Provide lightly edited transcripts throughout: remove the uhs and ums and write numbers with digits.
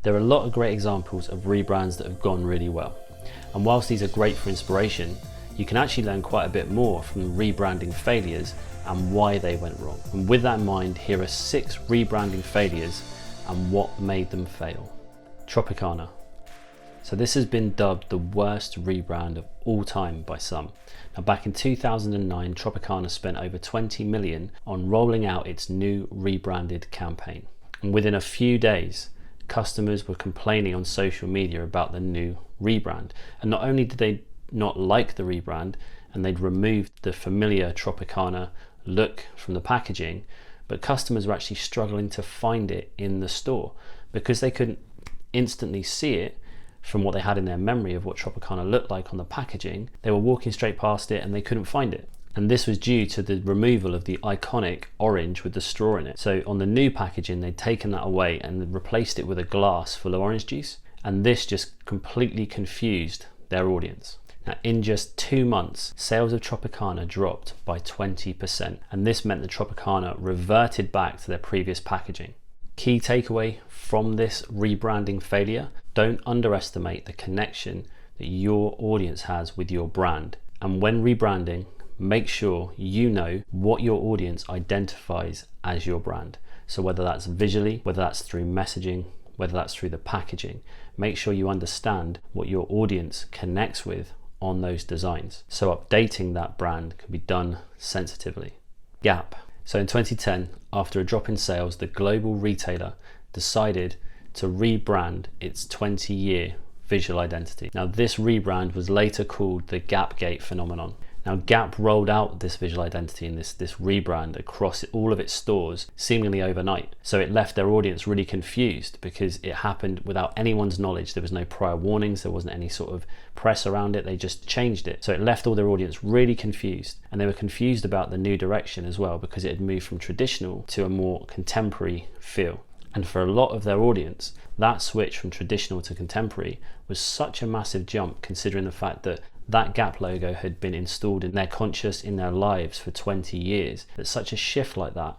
There are a lot of great examples of rebrands that have gone really well. And whilst these are great for inspiration, you can actually learn quite a bit more from rebranding failures and why they went wrong. And with that in mind, here are 6 rebranding failures and what made them fail. Tropicana. So this has been dubbed the worst rebrand of all time by some. Now back in 2009, Tropicana spent over 20 million on rolling out its new rebranded campaign. And within a few days, customers were complaining on social media about the new rebrand. And not only did they not like the rebrand, and they'd removed the familiar Tropicana look from the packaging, but customers were actually struggling to find it in the store because they couldn't instantly see it from what they had in their memory of what Tropicana looked like on the packaging. They were walking straight past it and they couldn't find it. And this was due to the removal of the iconic orange with the straw in it. So on the new packaging, they'd taken that away and replaced it with a glass full of orange juice. And this just completely confused their audience. Now, in just 2 months, sales of Tropicana dropped by 20%. And this meant that Tropicana reverted back to their previous packaging. Key takeaway from this rebranding failure: don't underestimate the connection that your audience has with your brand. And when rebranding, make sure you know what your audience identifies as your brand. So whether that's visually, whether that's through messaging, whether that's through the packaging, make sure you understand what your audience connects with on those designs. So updating that brand can be done sensitively. Gap. So in 2010, after a drop in sales, the global retailer decided to rebrand its 20-year visual identity. Now this rebrand was later called the Gapgate phenomenon. Now Gap rolled out this visual identity and this rebrand across all of its stores seemingly overnight. So it left their audience really confused because it happened without anyone's knowledge. There was no prior warnings, there wasn't any sort of press around it, they just changed it. So it left all their audience really confused, and they were confused about the new direction as well because it had moved from traditional to a more contemporary feel. And for a lot of their audience, that switch from traditional to contemporary was such a massive jump, considering the fact that that Gap logo had been installed in their conscious, in their lives for 20 years, that such a shift like that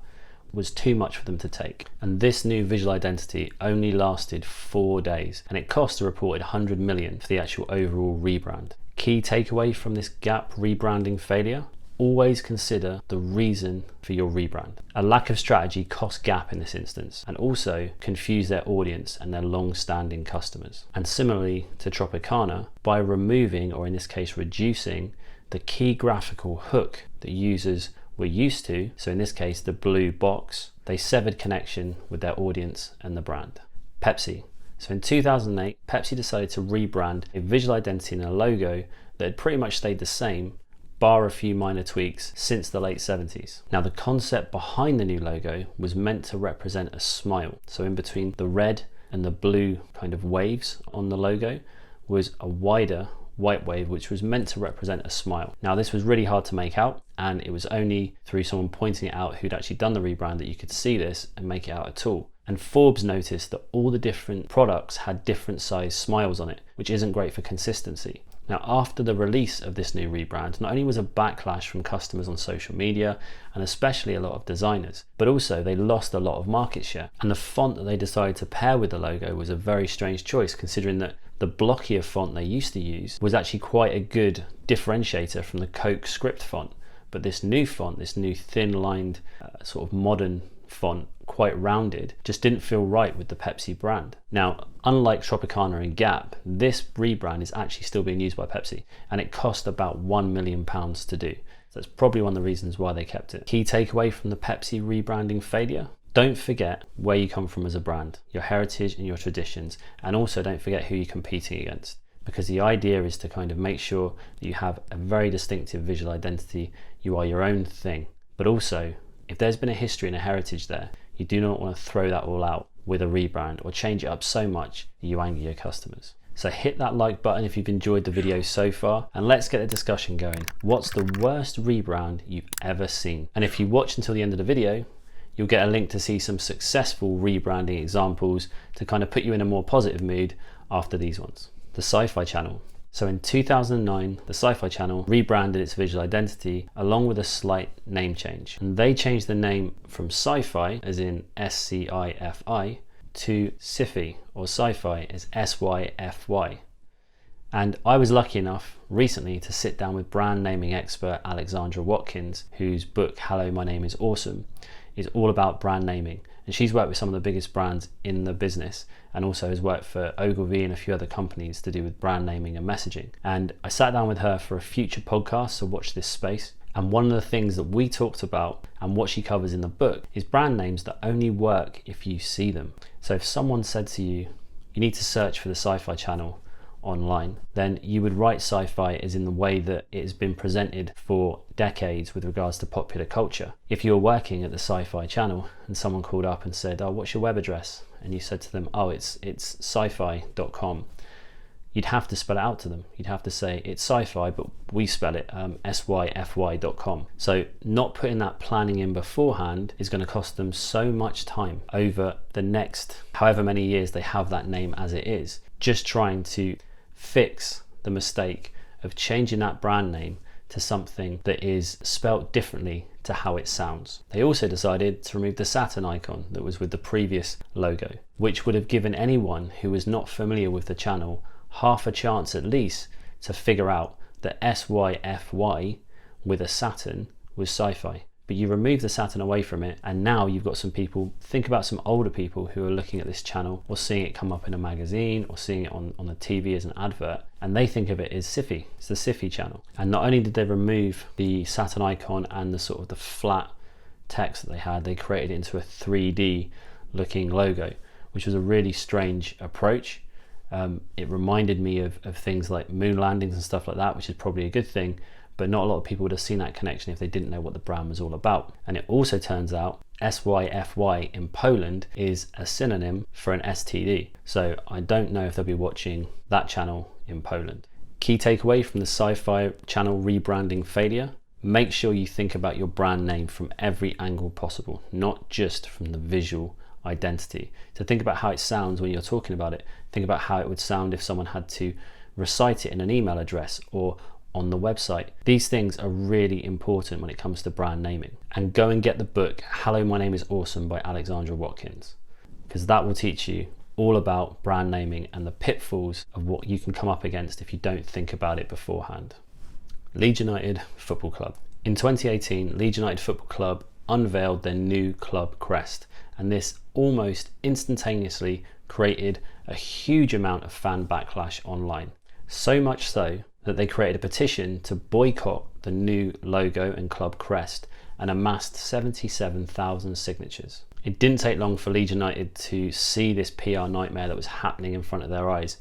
was too much for them to take. And this new visual identity only lasted 4 days, and it cost a reported 100 million for the actual overall rebrand. Key takeaway from this Gap rebranding failure: always consider the reason for your rebrand. A lack of strategy cost Gap in this instance, and also confused their audience and their long-standing customers. And similarly to Tropicana, by removing, or in this case reducing, the key graphical hook that users were used to, so in this case the blue box, they severed connection with their audience and the brand. Pepsi. So in 2008, Pepsi decided to rebrand a visual identity and a logo that had pretty much stayed the same, bar a few minor tweaks, since the late 70s. Now the concept behind the new logo was meant to represent a smile. So in between the red and the blue kind of waves on the logo was a wider white wave which was meant to represent a smile. Now this was really hard to make out, and it was only through someone pointing it out who'd actually done the rebrand that you could see this and make it out at all. And Forbes noticed that all the different products had different size smiles on it, which isn't great for consistency. Now, after the release of this new rebrand, not only was a backlash from customers on social media, and especially a lot of designers, but also they lost a lot of market share. And the font that they decided to pair with the logo was a very strange choice, considering that the blockier font they used to use was actually quite a good differentiator from the Coke script font. But this new font, this new thin-lined sort of modern font, quite rounded, just didn't feel right with the Pepsi brand. Now, unlike Tropicana and Gap, this rebrand is actually still being used by Pepsi, and it cost about £1 million to do. So that's probably one of the reasons why they kept it. Key takeaway from the Pepsi rebranding failure: don't forget where you come from as a brand, your heritage and your traditions, and also don't forget who you're competing against. Because the idea is to kind of make sure that you have a very distinctive visual identity, you are your own thing. But also, if there's been a history and a heritage there, you do not want to throw that all out with a rebrand or change it up so much that you anger your customers. So hit that like button if you've enjoyed the video so far, and let's get the discussion going. What's the worst rebrand you've ever seen? And if you watch until the end of the video, you'll get a link to see some successful rebranding examples to kind of put you in a more positive mood after these ones. The SciFi Channel. So in 2009, the SciFi Channel rebranded its visual identity along with a slight name change. And they changed the name from Sci-Fi, as in SCIFI, to SciFi or SciFi is SYFY. And I was lucky enough recently to sit down with brand naming expert Alexandra Watkins, whose book Hello, My Name is Awesome is all about brand naming. And she's worked with some of the biggest brands in the business and also has worked for Ogilvy and a few other companies to do with brand naming and messaging. And I sat down with her for a future podcast, so watch this space. And one of the things that we talked about and what she covers in the book is brand names that only work if you see them. So if someone said to you, you need to search for the SciFi Channel online, then you would write sci-fi as in the way that it has been presented for decades with regards to popular culture. If you were working at the SciFi Channel and someone called up and said, oh, what's your web address? And you said to them, oh, it's sci-fi.com. You'd have to spell it out to them. You'd have to say it's sci-fi, but we spell it syfy.com. So not putting that planning in beforehand is going to cost them so much time over the next however many years they have that name as it is, just trying to fix the mistake of changing that brand name to something that is spelt differently to how it sounds. They also decided to remove the Saturn icon that was with the previous logo, which would have given anyone who was not familiar with the channel half a chance at least to figure out that SYFY with a Saturn was sci-fi. But you remove the Saturn away from it, and now you've got some people, think about some older people who are looking at this channel or seeing it come up in a magazine or seeing it on the TV as an advert, and they think of it as SciFi. It's the SciFi channel. And not only did they remove the Saturn icon and the sort of the flat text that they had, they created it into a 3D looking logo, which was a really strange approach. It reminded me of things like moon landings and stuff like that, which is probably a good thing, but not a lot of people would have seen that connection if they didn't know what the brand was all about. And it also turns out SYFY in Poland is a synonym for an STD. So I don't know if they'll be watching that channel in Poland. Key takeaway from the SciFi Channel rebranding failure: make sure you think about your brand name from every angle possible, not just from the visual identity. So think about how it sounds when you're talking about it. Think about how it would sound if someone had to recite it in an email address or on the website. These things are really important when it comes to brand naming. And go and get the book Hello, My Name is Awesome by Alexandra Watkins, because that will teach you all about brand naming and the pitfalls of what you can come up against if you don't think about it beforehand. Leeds United Football Club. In 2018, Leeds United Football Club unveiled their new club crest, and this almost instantaneously created a huge amount of fan backlash online. So much so that they created a petition to boycott the new logo and club crest and amassed 77,000 signatures. It didn't take long for Leeds United to see this PR nightmare that was happening in front of their eyes,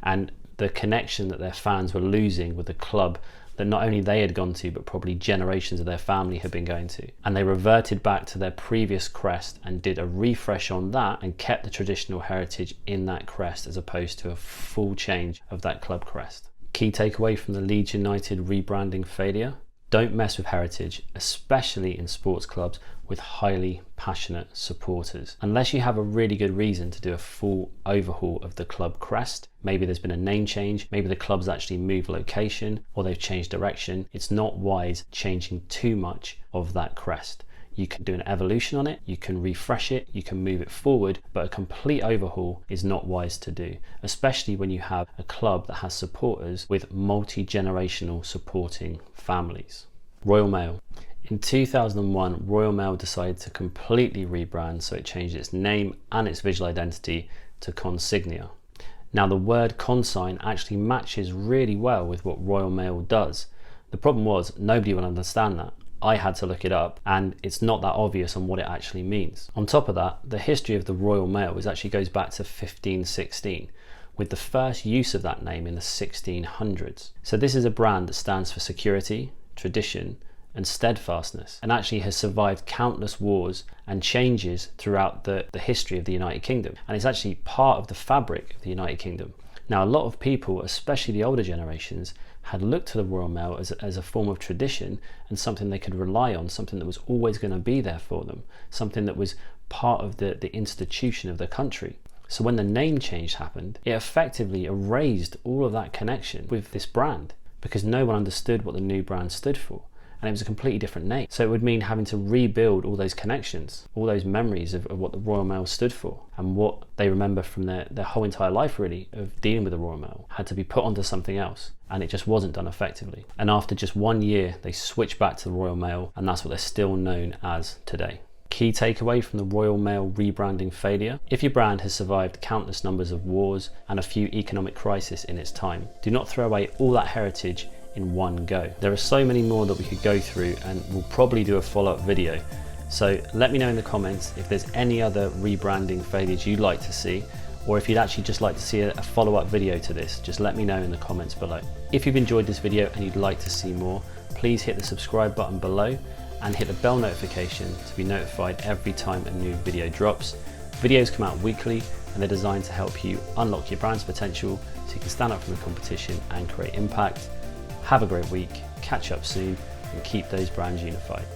and the connection that their fans were losing with the club that not only they had gone to, but probably generations of their family had been going to. And they reverted back to their previous crest and did a refresh on that and kept the traditional heritage in that crest as opposed to a full change of that club crest. Key takeaway from the Leeds United rebranding failure: don't mess with heritage, especially in sports clubs with highly passionate supporters. Unless you have a really good reason to do a full overhaul of the club crest, maybe there's been a name change, maybe the club's actually moved location or they've changed direction, it's not wise changing too much of that crest. You can do an evolution on it, you can refresh it, you can move it forward, but a complete overhaul is not wise to do, especially when you have a club that has supporters with multi-generational supporting families. Royal Mail. In 2001, Royal Mail decided to completely rebrand, so it changed its name and its visual identity to Consignia. Now the word consign actually matches really well with what Royal Mail does. The problem was nobody would understand that. I had to look it up, and it's not that obvious on what it actually means. On top of that, the history of the Royal Mail actually goes back to 1516, with the first use of that name in the 1600s. So this is a brand that stands for security, tradition, and steadfastness, and actually has survived countless wars and changes throughout the history of the United Kingdom. And it's actually part of the fabric of the United Kingdom. Now, a lot of people, especially the older generations, had looked to the Royal Mail as a form of tradition and something they could rely on, something that was always going to be there for them, something that was part of the institution of the country. So when the name change happened, it effectively erased all of that connection with this brand because no one understood what the new brand stood for. and it was a completely different name. So it would mean having to rebuild all those connections, all those memories of what the Royal Mail stood for and what they remember from their whole entire life really of dealing with the Royal Mail had to be put onto something else, and it just wasn't done effectively. And after just 1 year, they switched back to the Royal Mail, and that's what they're still known as today. Key takeaway from the Royal Mail rebranding failure: if your brand has survived countless numbers of wars and a few economic crises in its time, do not throw away all that heritage in one go. There are so many more that we could go through, and we'll probably do a follow-up video. So let me know in the comments if there's any other rebranding failures you'd like to see, or if you'd actually just like to see a follow-up video to this. Just let me know in the comments below. If you've enjoyed this video and you'd like to see more, please hit the subscribe button below and hit the bell notification to be notified every time a new video drops. Videos come out weekly, and they're designed to help you unlock your brand's potential so you can stand up from the competition and create impact. Have a great week, catch up soon, and keep those brands unified.